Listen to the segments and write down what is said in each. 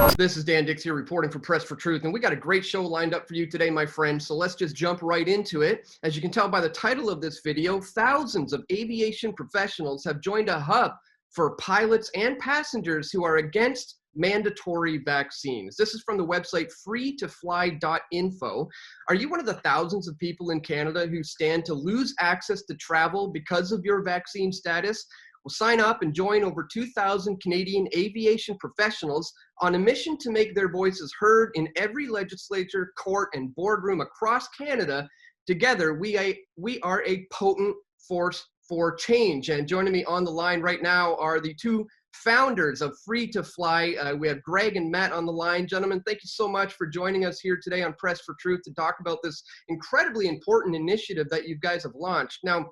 This is Dan Dix here reporting for Press for Truth, and we got a great show lined up for you today, my friends, so let's just jump right into it. As you can tell by the title of this video, thousands of aviation professionals have joined a hub for pilots and passengers who are against mandatory vaccines. This is from the website freetofly.info. Are you one of the thousands of people in Canada who stand to lose access to travel because of your vaccine status? Well, sign up and join over 2,000 Canadian aviation professionals on a mission to make their voices heard in every legislature, court, and boardroom across Canada. Together, we are a potent force for change. And joining me on the line right now are the two founders of Free to Fly. We have Greg and Matt on the line. Gentlemen, thank you so much for joining us here today on Press for Truth to talk about this incredibly important initiative that you guys have launched. Now,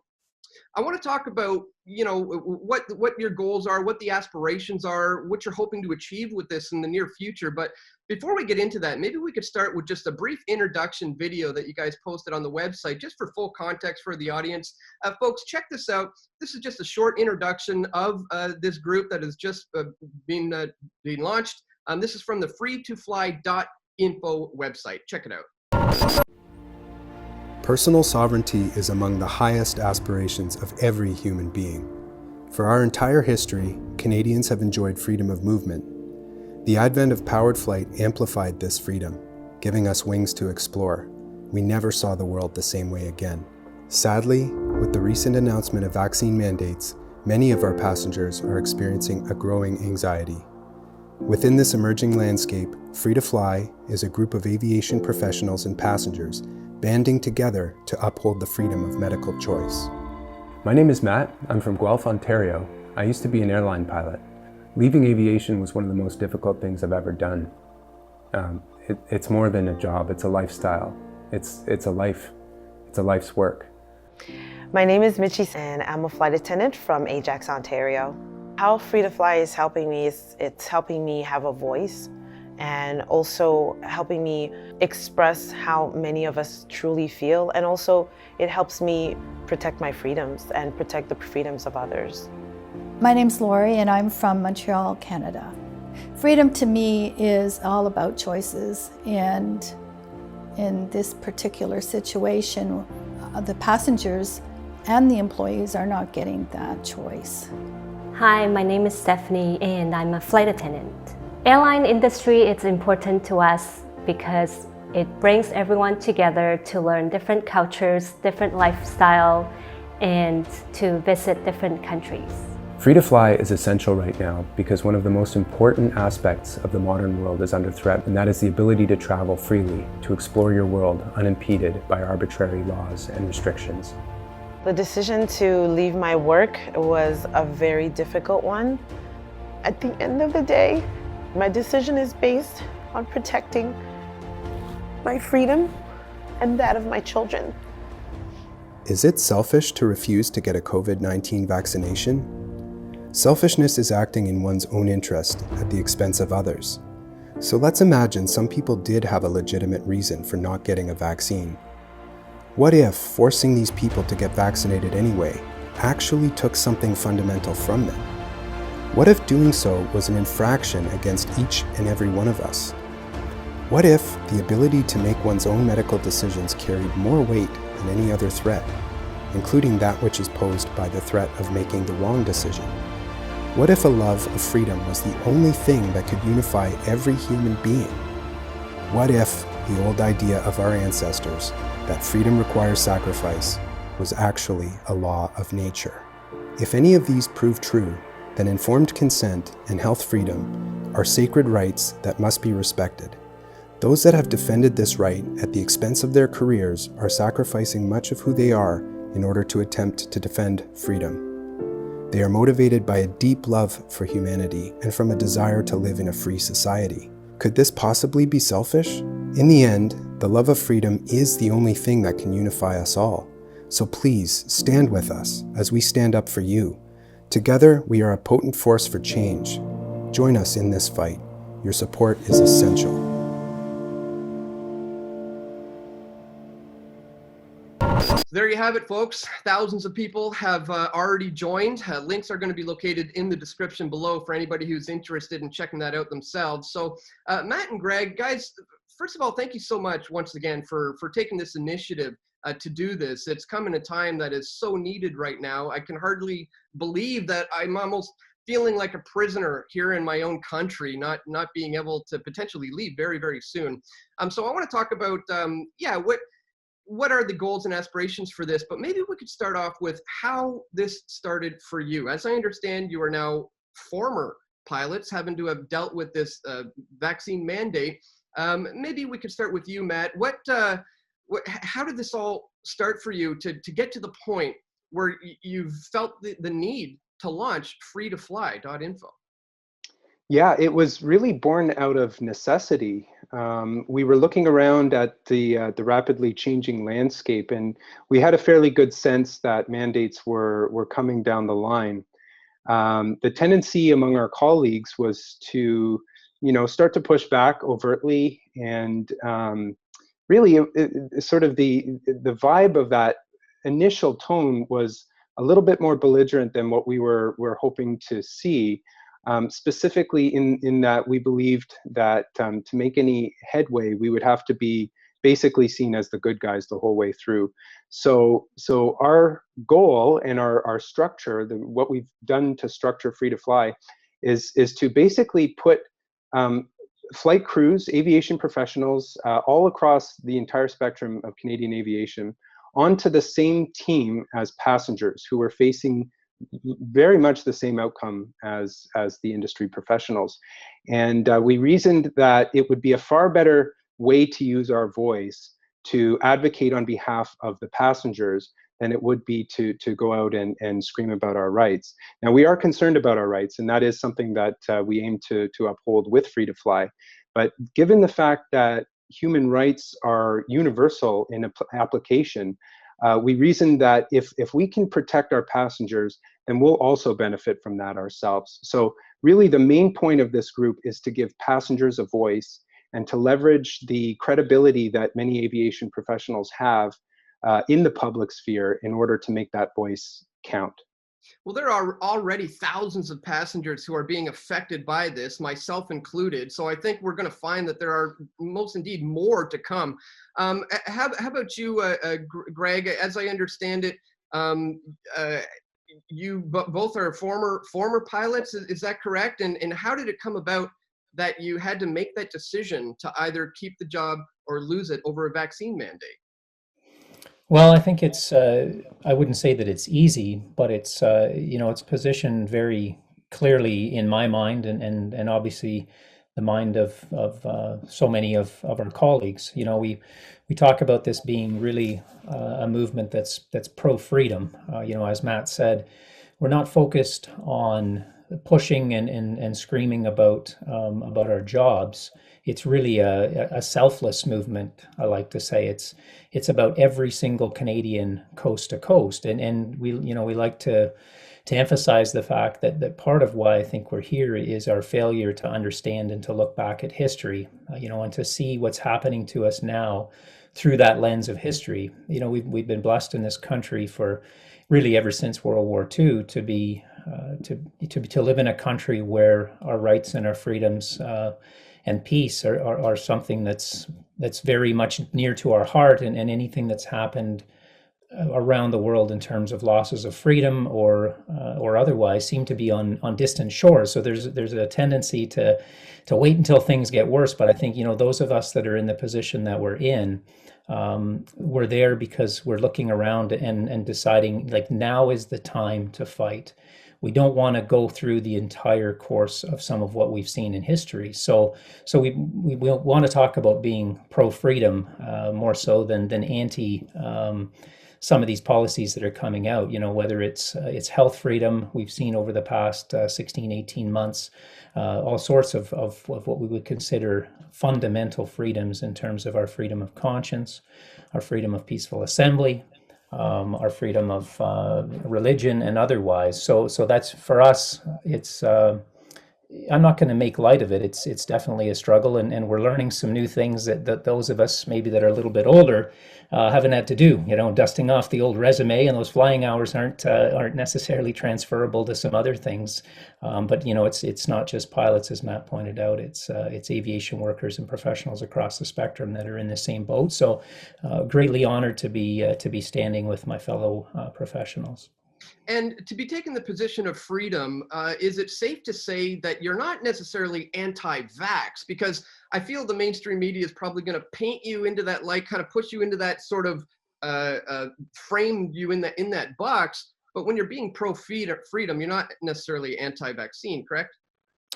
I want to talk about, what your goals are, what the aspirations are, what you're hoping to achieve with this in the near future. But before we get into that, maybe we could start with just a brief introduction video that you guys posted on the website, just for full context for the audience. Folks, check this out. This is just a short introduction of this group that has just been launched. This is from the freetofly.info website. Check it out. Personal sovereignty is among the highest aspirations of every human being. For our entire history, Canadians have enjoyed freedom of movement. The advent of powered flight amplified this freedom, giving us wings to explore. We never saw the world the same way again. Sadly, with the recent announcement of vaccine mandates, many of our passengers are experiencing a growing anxiety. Within this emerging landscape, Free to Fly is a group of aviation professionals and passengers banding together to uphold the freedom of medical choice. My name is Matt. I'm from Guelph, Ontario. I used to be an airline pilot. Leaving aviation was one of the most difficult things I've ever done. It's more than a job, it's a lifestyle. It's a life's work. My name is Mitchie and I'm a flight attendant from Ajax, Ontario. How Free to Fly is helping me is it's helping me have a voice, and also helping me express how many of us truly feel, and also it helps me protect my freedoms and protect the freedoms of others. My name's Lori and I'm from Montreal, Canada. Freedom to me is all about choices, and in this particular situation, the passengers and the employees are not getting that choice. Hi, my name is Stephanie and I'm a flight attendant. Airline industry is important to us because it brings everyone together to learn different cultures, different lifestyle, and to visit different countries. Free to Fly is essential right now because one of the most important aspects of the modern world is under threat, and that is the ability to travel freely, to explore your world unimpeded by arbitrary laws and restrictions. The decision to leave my work was a very difficult one. At the end of the day, my decision is based on protecting my freedom and that of my children. Is it selfish to refuse to get a COVID-19 vaccination? Selfishness is acting in one's own interest at the expense of others. So let's imagine some people did have a legitimate reason for not getting a vaccine. What if forcing these people to get vaccinated anyway actually took something fundamental from them? What if doing so was an infraction against each and every one of us? What if the ability to make one's own medical decisions carried more weight than any other threat, including that which is posed by the threat of making the wrong decision? What if a love of freedom was the only thing that could unify every human being? What if the old idea of our ancestors, that freedom requires sacrifice, was actually a law of nature? If any of these prove true, then informed consent and health freedom are sacred rights that must be respected. Those that have defended this right at the expense of their careers are sacrificing much of who they are in order to attempt to defend freedom. They are motivated by a deep love for humanity and from a desire to live in a free society. Could this possibly be selfish? In the end, the love of freedom is the only thing that can unify us all. So please stand with us as we stand up for you. Together, we are a potent force for change. Join us in this fight. Your support is essential. There you have it, folks. Thousands of people have already joined. Links are going to be located in the description below for anybody who's interested in checking that out themselves. So Matt and Greg, guys, first of all, thank you so much once again for taking this initiative to do this. It's come in a time that is so needed right now. I can hardly believe that I'm almost feeling like a prisoner here in my own country, not being able to potentially leave very, very soon. So I want to talk about, what are the goals and aspirations for this, but maybe we could start off with how this started for you. As I understand, you are now former pilots having to have dealt with this vaccine mandate. Maybe we could start with you, Matt. How did this all start for you to get to the point where you've felt the need to launch freetofly.info? Yeah, it was really born out of necessity. We were looking around at the rapidly changing landscape, and we had a fairly good sense that mandates were coming down the line. The tendency among our colleagues was to, start to push back overtly, and really, sort of the vibe of that initial tone was a little bit more belligerent than what we were hoping to see. Specifically in that we believed that to make any headway, we would have to be basically seen as the good guys the whole way through. So our goal and our structure, what we've done to structure Free to Fly, is to basically put flight crews, aviation professionals, all across the entire spectrum of Canadian aviation onto the same team as passengers who are facing very much the same outcome as the industry professionals. And we reasoned that it would be a far better way to use our voice to advocate on behalf of the passengers than it would be to go out and scream about our rights. Now, we are concerned about our rights, and that is something that we aim to uphold with Free to Fly. But given the fact that human rights are universal in application, we reasoned that if we can protect our passengers, then we'll also benefit from that ourselves. So really the main point of this group is to give passengers a voice and to leverage the credibility that many aviation professionals have in the public sphere in order to make that voice count. Well, there are already thousands of passengers who are being affected by this, myself included. So I think we're going to find that there are most indeed more to come. How about you, Greg? As I understand it, you both are former pilots. Is that correct? And how did it come about that you had to make that decision to either keep the job or lose it over a vaccine mandate? Well, I think it's, I wouldn't say that it's easy, but it's, it's positioned very clearly in my mind and obviously the mind of so many of our colleagues. We talk about this being really a movement that's pro-freedom. As Matt said, we're not focused on pushing and screaming about our jobs. It's really a selfless movement. I like to say it's about every single Canadian coast to coast, and we like to emphasize the fact that part of why I think we're here is our failure to understand and to look back at history, and to see what's happening to us now through that lens of history. We've been blessed in this country for really ever since World War II to be to live in a country where our rights and our freedoms and peace are something that's very much near to our heart, and anything that's happened around the world in terms of losses of freedom or otherwise seem to be on distant shores. So there's a tendency to wait until things get worse. But I think those of us that are in the position that we're in, we're there because we're looking around and deciding, like, now is the time to fight. We don't want to go through the entire course of some of what we've seen in history. So we want to talk about being pro-freedom more so than anti some of these policies that are coming out, whether it's health freedom. We've seen over the past 16, 18 months, all sorts of what we would consider fundamental freedoms in terms of our freedom of conscience, our freedom of peaceful assembly, our freedom of religion and otherwise. So that's, for us, it's I'm not going to make light of it. It's definitely a struggle, and we're learning some new things that those of us maybe that are a little bit older haven't had to do. You know, dusting off the old resume, and those flying hours aren't necessarily transferable to some other things. But you know, it's not just pilots, as Matt pointed out. It's aviation workers and professionals across the spectrum that are in the same boat. So, greatly honored to be standing with my fellow professionals. And to be taking the position of freedom, is it safe to say that you're not necessarily anti-vax? Because I feel the mainstream media is probably going to paint you into that light, kind of push you into that sort of frame you in that box. But when you're being pro-freedom, you're not necessarily anti-vaccine, correct?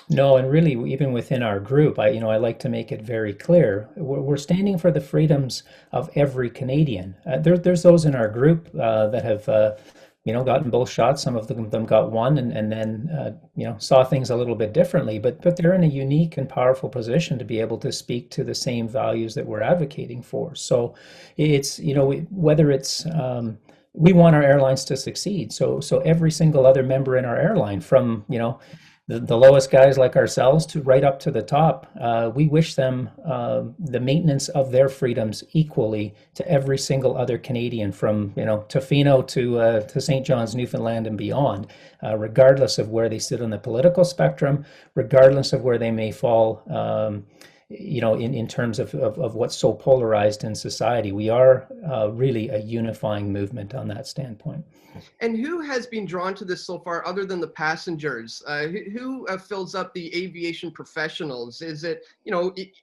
No, and really, even within our group, I like to make it very clear. We're standing for the freedoms of every Canadian. There's those in our group that have, gotten both shots. Some of them got one, and then, saw things a little bit differently. But they're in a unique and powerful position to be able to speak to the same values that we're advocating for. So it's, whether it's we want our airlines to succeed. So every single other member in our airline, from the lowest guys like ourselves to right up to the top, we wish them the maintenance of their freedoms equally to every single other Canadian, from Tofino to St. John's, Newfoundland, and beyond, regardless of where they sit on the political spectrum, regardless of where they may fall. In terms of what's so polarized in society. We are really a unifying movement on that standpoint. And who has been drawn to this so far, other than the passengers? Who fills up the aviation professionals? Is it,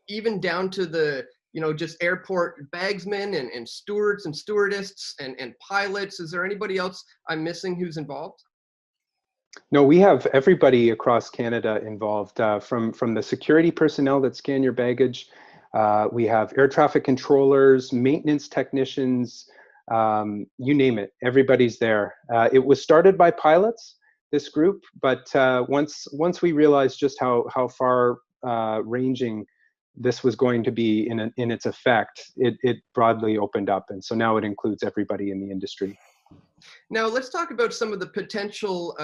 even down to the, just airport bagsmen and stewards and stewardesses and pilots? Is there anybody else I'm missing who's involved? No, we have everybody across Canada involved, from the security personnel that scan your baggage. We have air traffic controllers, maintenance technicians, you name it, everybody's there. It was started by pilots, this group, but once we realized just how far ranging this was going to be in its effect, it broadly opened up. And so now it includes everybody in the industry. Now, let's talk about some of the potential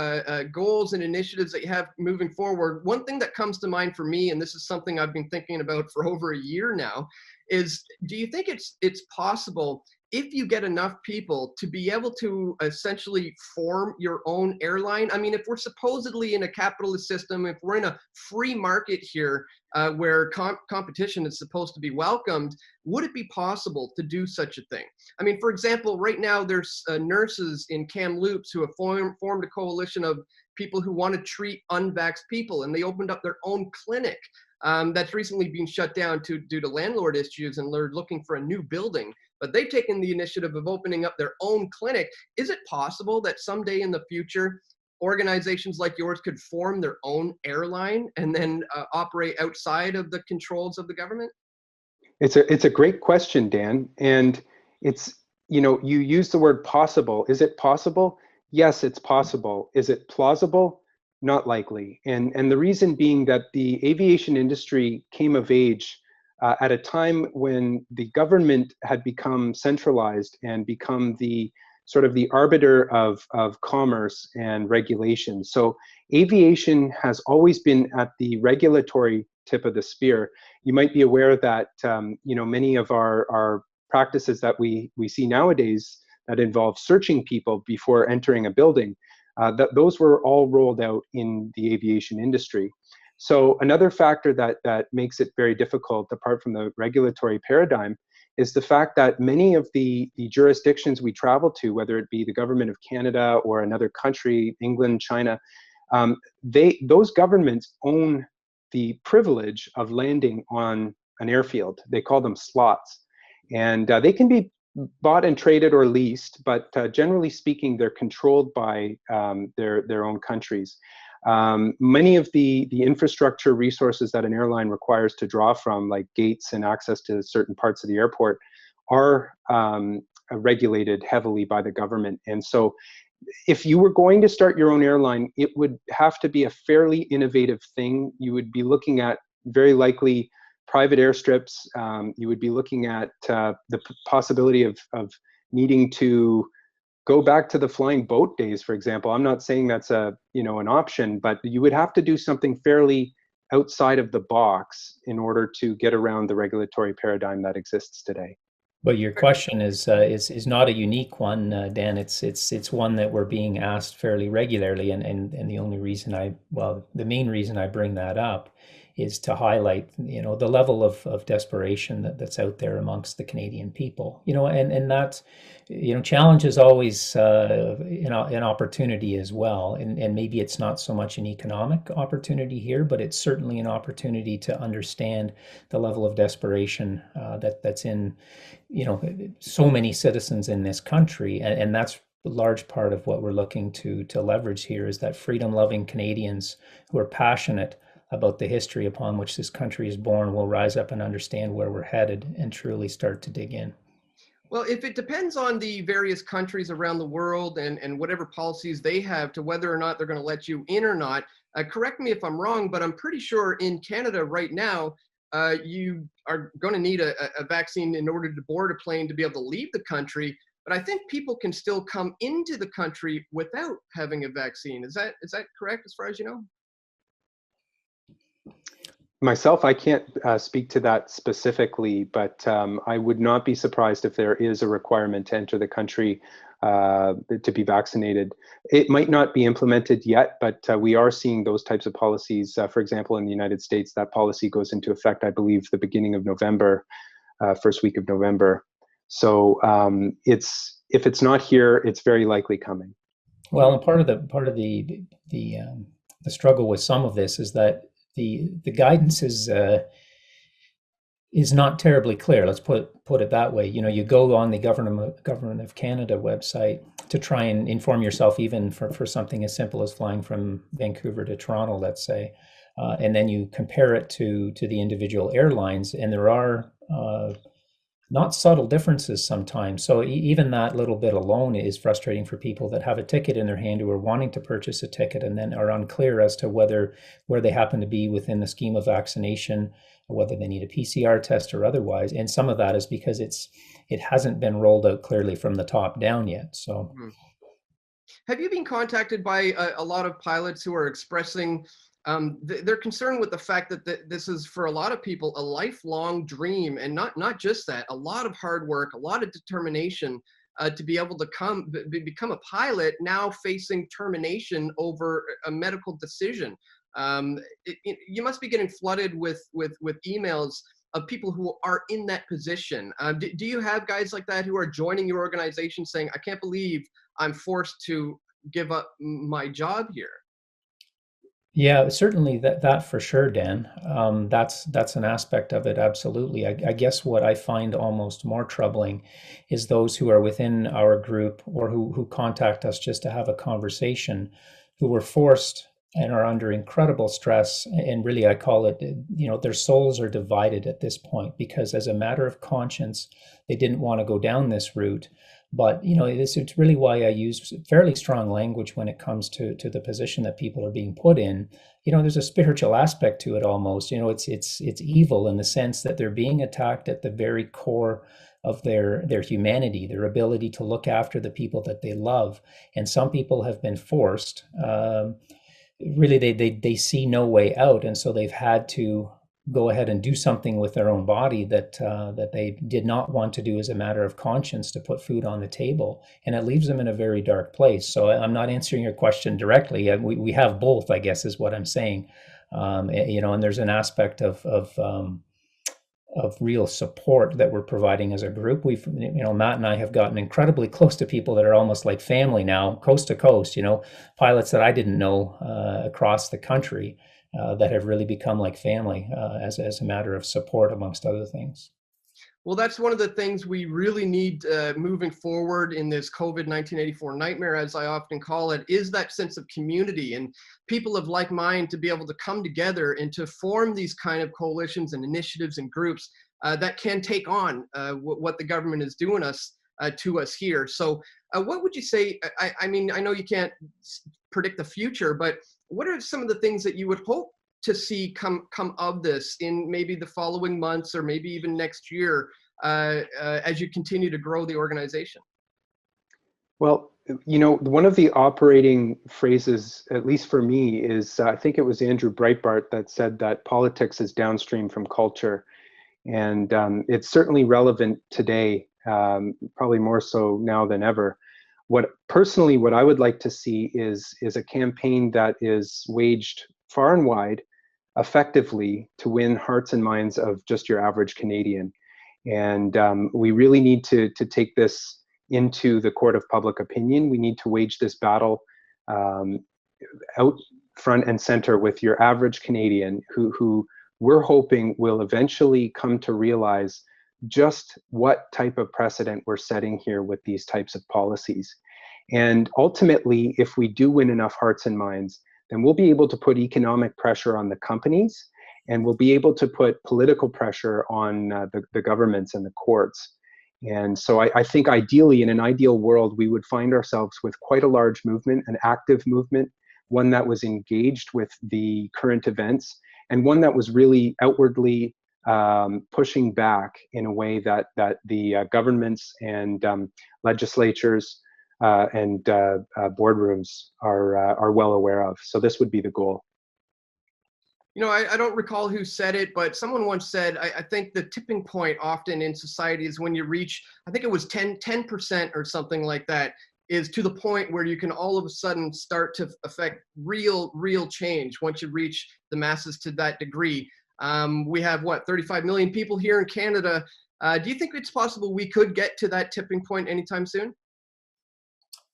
goals and initiatives that you have moving forward. One thing that comes to mind for me, and this is something I've been thinking about for over a year now, is do you think it's possible, if you get enough people, to be able to essentially form your own airline? I mean, if we're supposedly in a capitalist system, if we're in a free market here where competition is supposed to be welcomed, would it be possible to do such a thing? I mean, for example, right now there's nurses in Kamloops who have formed a coalition of people who want to treat unvaxxed people, and they opened up their own clinic that's recently been shut down due to landlord issues, and they're looking for a new building. But they've taken the initiative of opening up their own clinic. Is it possible that someday in the future, organizations like yours could form their own airline and then operate outside of the controls of the government? It's a great question, Dan. And it's, you use the word possible. Is it possible? Yes, it's possible. Is it plausible? Not likely. And the reason being that the aviation industry came of age at a time when the government had become centralized and become the sort of the arbiter of commerce and regulation. So aviation has always been at the regulatory tip of the spear. You might be aware that many of our practices that we see nowadays that involve searching people before entering a building, those were all rolled out in the aviation industry. So another factor that makes it very difficult, apart from the regulatory paradigm, is the fact that many of the jurisdictions we travel to, whether it be the government of Canada or another country, England, China, those governments own the privilege of landing on an airfield. They call them slots. And they can be bought and traded or leased, but generally speaking, they're controlled by their own countries. Many of the infrastructure resources that an airline requires to draw from, like gates and access to certain parts of the airport, are regulated heavily by the government. And so if you were going to start your own airline, it would have to be a fairly innovative thing. You would be looking at very likely private airstrips. You would be looking at the possibility of needing to go back to the flying boat days, for example. I'm not saying that's an option, but you would have to do something fairly outside of the box in order to get around the regulatory paradigm that exists today. But your question is not a unique one, Dan. It's one that we're being asked fairly regularly, and the only reason the main reason I bring that up is to highlight, the level of desperation that's out there amongst the Canadian people. And that, challenge is always an opportunity as well. And maybe it's not so much an economic opportunity here, but it's certainly an opportunity to understand the level of desperation that's in, so many citizens in this country. And that's a large part of what we're looking to leverage here, is that freedom-loving Canadians who are passionate about the history upon which this country is born will rise up and understand where we're headed and truly start to dig in. Well, if it depends on the various countries around the world and whatever policies they have to whether or not they're going to let you in or not, correct me if I'm wrong, but I'm pretty sure in Canada right now, you are going to need a vaccine in order to board a plane to be able to leave the country. But I think people can still come into the country without having a vaccine. Is that correct as far as you know? Myself, I can't speak to that specifically, but I would not be surprised if there is a requirement to enter the country to be vaccinated. It might not be implemented yet, but we are seeing those types of policies. For example, in the United States, that policy goes into effect, I believe, the beginning of November, first week of November. So if it's not here, it's very likely coming. Well, and part of the struggle with some of this is that the guidance is not terribly clear. Let's put it that way. You go on the Government of Canada website to try and inform yourself, even for something as simple as flying from Vancouver to Toronto, let's say, and then you compare it to the individual airlines, and there are not subtle differences sometimes. So even that little bit alone is frustrating for people that have a ticket in their hand, who are wanting to purchase a ticket and then are unclear as to where they happen to be within the scheme of vaccination, or whether they need a PCR test or otherwise. And some of that is because it hasn't been rolled out clearly from the top down yet. So, have you been contacted by a lot of pilots who are expressing they're concerned with the fact that this is, for a lot of people, a lifelong dream, and not just that, a lot of hard work, a lot of determination to be able to become a pilot, now facing termination over a medical decision. You must be getting flooded with emails of people who are in that position. Do you have guys like that who are joining your organization saying, I can't believe I'm forced to give up my job here? Yeah, certainly that for sure, Dan. That's an aspect of it, absolutely. I guess what I find almost more troubling is those who are within our group, or who contact us just to have a conversation, who were forced and are under incredible stress. And really, I call it, their souls are divided at this point, because as a matter of conscience, they didn't want to go down this route. But it's really why I use fairly strong language when it comes to the position that people are being put in. There's a spiritual aspect to it almost. It's evil in the sense that they're being attacked at the very core of their humanity, their ability to look after the people that they love. And some people have been forced. Really, they see no way out, and so they've had to go ahead and do something with their own body that they did not want to do as a matter of conscience, to put food on the table, and it leaves them in a very dark place. So I'm not answering your question directly. We have both, I guess, is what I'm saying. And there's an aspect of real support that we're providing as a group. Matt and I have gotten incredibly close to people that are almost like family now, coast to coast. Pilots that I didn't know across the country. That have really become like family as a matter of support, amongst other things. Well, that's one of the things we really need moving forward in this COVID 1984 nightmare, as I often call it, is that sense of community and people of like mind to be able to come together and to form these kind of coalitions and initiatives and groups that can take on what the government is doing to us here. So what would you say, I mean, I know you can't predict the future, but what are some of the things that you would hope to see come of this in maybe the following months, or maybe even next year, as you continue to grow the organization? Well, You know, one of the operating phrases, at least for me, is I think it was Andrew Breitbart that said that politics is downstream from culture. And it's certainly relevant today, probably more so now than ever. What I would like to see is a campaign that is waged far and wide, effectively, to win hearts and minds of just your average Canadian. And we really need to take this into the court of public opinion. We need to wage this battle out front and center with your average Canadian who we're hoping will eventually come to realize just what type of precedent we're setting here with these types of policies. And ultimately, if we do win enough hearts and minds, then we'll be able to put economic pressure on the companies, and we'll be able to put political pressure on the governments and the courts. And so I think ideally, in an ideal world, we would find ourselves with quite a large movement, an active movement, one that was engaged with the current events, and one that was really outwardly pushing back in a way that the governments and legislatures and boardrooms are well aware of. So this would be the goal. You know, I don't recall who said it, but someone once said, I think the tipping point often in society is when you reach, I think it was 10% or something like that, is to the point where you can all of a sudden start to affect real change once you reach the masses to that degree. We have, what, 35 million people here in Canada. Do you think it's possible we could get to that tipping point anytime soon?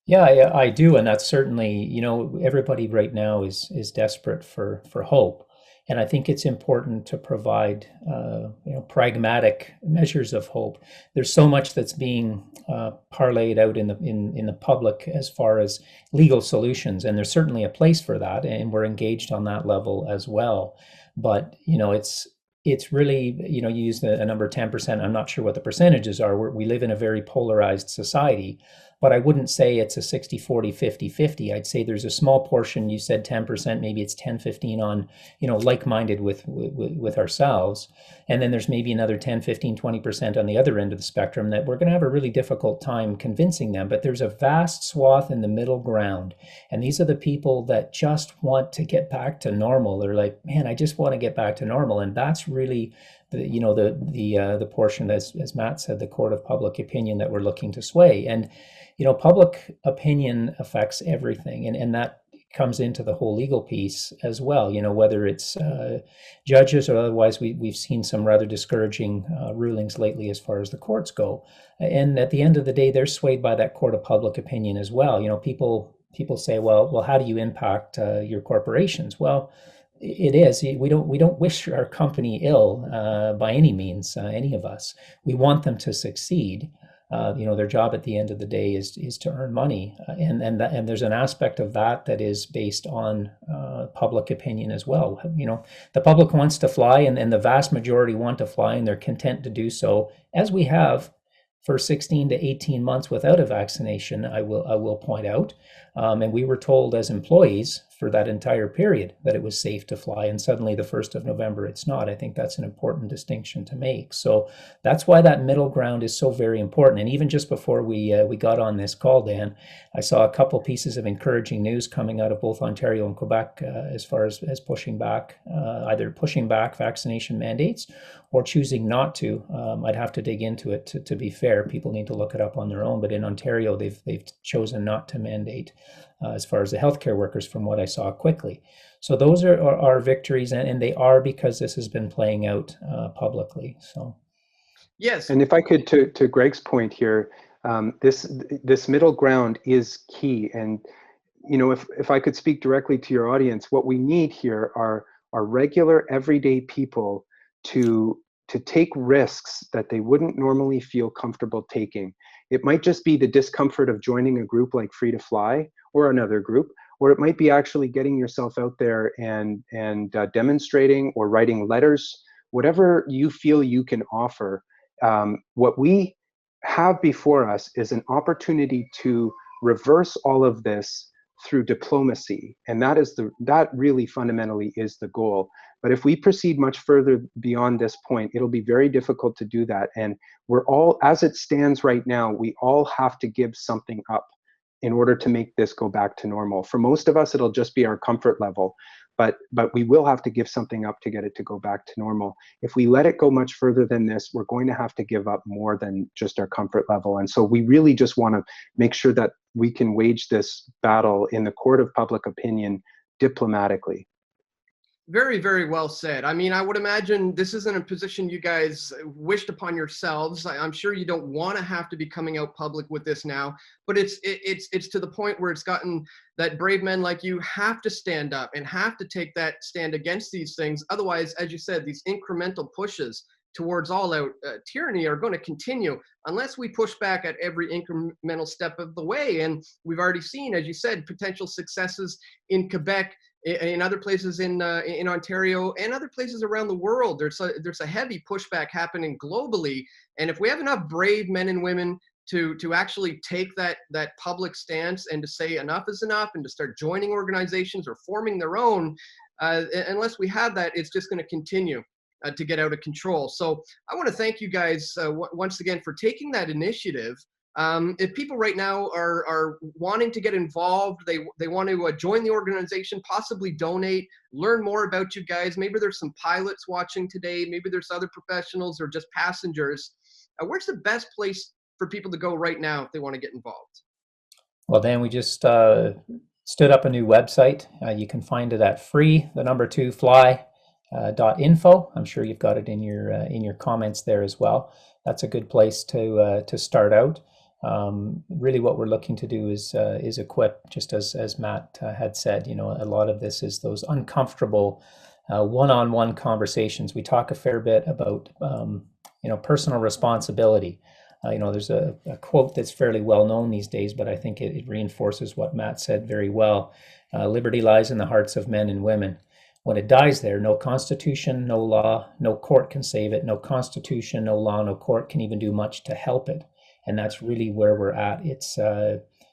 Yeah, I do, and that's certainly, you know, everybody right now is desperate for hope, and I think it's important to provide, you know, pragmatic measures of hope. There's so much that's being parlayed out in the public as far as legal solutions, and there's certainly a place for that, and we're engaged on that level as well. But you know, it's really, you know, you used a number 10%. I'm not sure what the percentages are. We live in a very polarized society, but I wouldn't say it's a 60-40, 50-50. I'd say there's a small portion, you said 10%, maybe it's 10-15 on, you know, like-minded with ourselves. And then there's maybe another 10, 15, 20% on the other end of the spectrum that we're going to have a really difficult time convincing them. But there's a vast swath in the middle ground. And these are the people that just want to get back to normal. They're like, man, I just want to get back to normal. And that's really the portion, as Matt said, the court of public opinion that we're looking to sway. And you know, public opinion affects everything, and that comes into the whole legal piece as well. You know, whether it's judges or otherwise, we've seen some rather discouraging rulings lately as far as the courts go. And at the end of the day, they're swayed by that court of public opinion as well. You know, people say, well, how do you impact your corporations? Well, it is. We don't wish our company ill by any means, any of us. We want them to succeed. You know, their job at the end of the day is to earn money, and there's an aspect of that is based on public opinion as well. You know, the public wants to fly, and the vast majority want to fly, and they're content to do so, as we have for 16 to 18 months without a vaccination, I will point out. And we were told as employees for that entire period that it was safe to fly, and suddenly the 1st of November it's not. I think that's an important distinction to make. So that's why that middle ground is so very important. And even just before we got on this call, Dan, I saw a couple pieces of encouraging news coming out of both Ontario and Quebec as far as pushing back, either pushing back vaccination mandates or choosing not to. I'd have to dig into it to be fair. People need to look it up on their own. But in Ontario, they've chosen not to mandate as far as the healthcare workers, from what I saw quickly. So those are victories, and they are because this has been playing out publicly. So, yes. And if I could, to Greg's point here, this middle ground is key. And you know, if I could speak directly to your audience, what we need here are regular, everyday people to take risks that they wouldn't normally feel comfortable taking. It might just be the discomfort of joining a group like Free to Fly or another group, or it might be actually getting yourself out there and demonstrating or writing letters, whatever you feel you can offer. What we have before us is an opportunity to reverse all of this through diplomacy, and that really fundamentally is the goal. But if we proceed much further beyond this point, it'll be very difficult to do that. And we're all, as it stands right now, we all have to give something up in order to make this go back to normal. For most of us, it'll just be our comfort level, but we will have to give something up to get it to go back to normal. If we let it go much further than this, we're going to have to give up more than just our comfort level. And so we really just want to make sure that we can wage this battle in the court of public opinion diplomatically. Very, very well said. I mean, I would imagine this isn't a position you guys wished upon yourselves. I'm sure you don't want to have to be coming out public with this now, but it's to the point where it's gotten that brave men like you have to stand up and have to take that stand against these things. Otherwise, as you said, these incremental pushes towards all-out tyranny are going to continue unless we push back at every incremental step of the way. And we've already seen, as you said, potential successes in Quebec, in other places in Ontario, and other places around the world. There's a heavy pushback happening globally, and if we have enough brave men and women to actually take that public stance and to say enough is enough and to start joining organizations or forming their own, unless we have that, it's just going to continue to get out of control. So I want to thank you guys once again for taking that initiative. If people right now are wanting to get involved, they want to join the organization, possibly donate, learn more about you guys. Maybe there's some pilots watching today. Maybe there's other professionals or just passengers. Where's the best place for people to go right now if they want to get involved? Well, Dan, we just stood up a new website. You can find it at fly.info. I'm sure you've got it in your comments there as well. That's a good place to start out. Really what we're looking to do is equip, just as Matt had said, a lot of this is those uncomfortable one-on-one conversations. We talk a fair bit about, personal responsibility. There's a quote that's fairly well known these days, but I think it reinforces what Matt said very well. Liberty lies in the hearts of men and women. When it dies there, no constitution, no law, no court can save it. No constitution, no law, no court can even do much to help it. And that's really where we're at. It's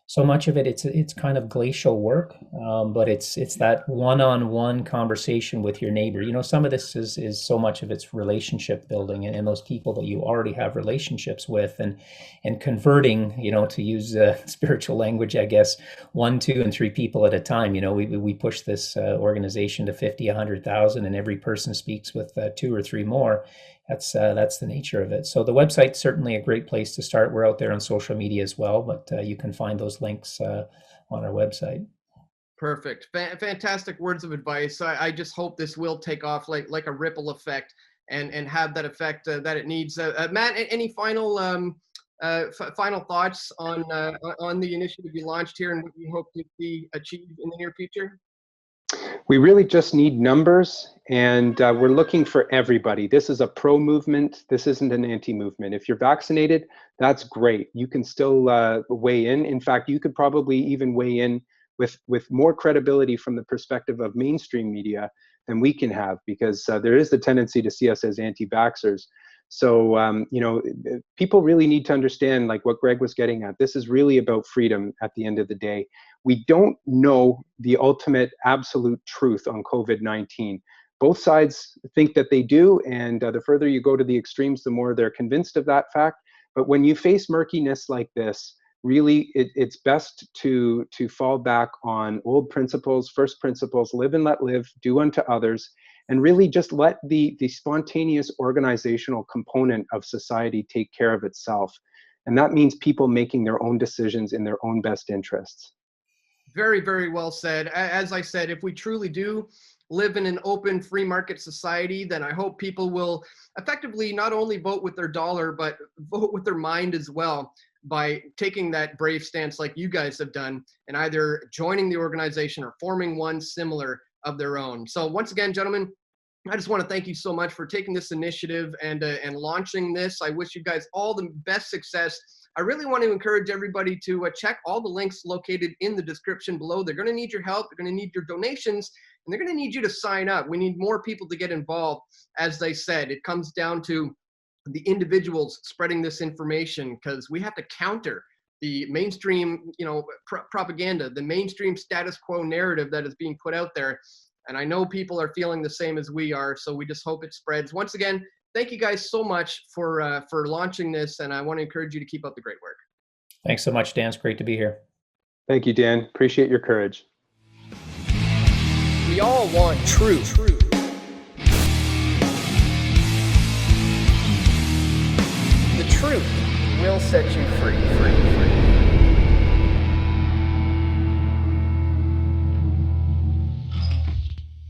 so much of it. It's kind of glacial work, but it's that one-on-one conversation with your neighbor. Some of this is so much of it's relationship building and those people that you already have relationships with, and converting. To use spiritual language, I guess, 1, 2, and 3 people at a time. We push this organization to 50, 100,000, and every person speaks with 2 or 3 more. That's the nature of it. So the website's certainly a great place to start. We're out there on social media as well, but you can find those links on our website. Perfect. Fantastic words of advice. I just hope this will take off like a ripple effect and have that effect that it needs. Matt, any final thoughts on the initiative you launched here and what you hope to see achieved in the near future? We really just need numbers, and we're looking for everybody. This is a pro movement. This isn't an anti-movement. If you're vaccinated, that's great. You can still weigh in. In fact, you could probably even weigh in with more credibility from the perspective of mainstream media than we can have, because there is the tendency to see us as anti-vaxxers. So, people really need to understand, like what Greg was getting at. This is really about freedom at the end of the day. We don't know the ultimate absolute truth on COVID-19. Both sides think that they do, and the further you go to the extremes, the more they're convinced of that fact. But when you face murkiness like this, really it's best to fall back on old principles, first principles, live and let live, do unto others, and really just let the spontaneous organizational component of society take care of itself. And that means people making their own decisions in their own best interests. Very, very well said. As I said, if we truly do live in an open free market society, then I hope people will effectively not only vote with their dollar, but vote with their mind as well, by taking that brave stance like you guys have done and either joining the organization or forming one similar of their own. So once again, gentlemen, I just want to thank you so much for taking this initiative and launching this. I wish you guys all the best success. I really want to encourage everybody to check all the links located in the description below. They're going to need your help. They're going to need your donations, and they're going to need you to sign up. We need more people to get involved. As they said, it comes down to the individuals spreading this information, because we have to counter the mainstream, propaganda, the mainstream status quo narrative that is being put out there. And I know people are feeling the same as we are, so we just hope it spreads. Once again, thank you guys so much for launching this, and I want to encourage you to keep up the great work. Thanks so much, Dan. It's great to be here. Thank you, Dan. Appreciate your courage. We all want truth. The truth will set you free.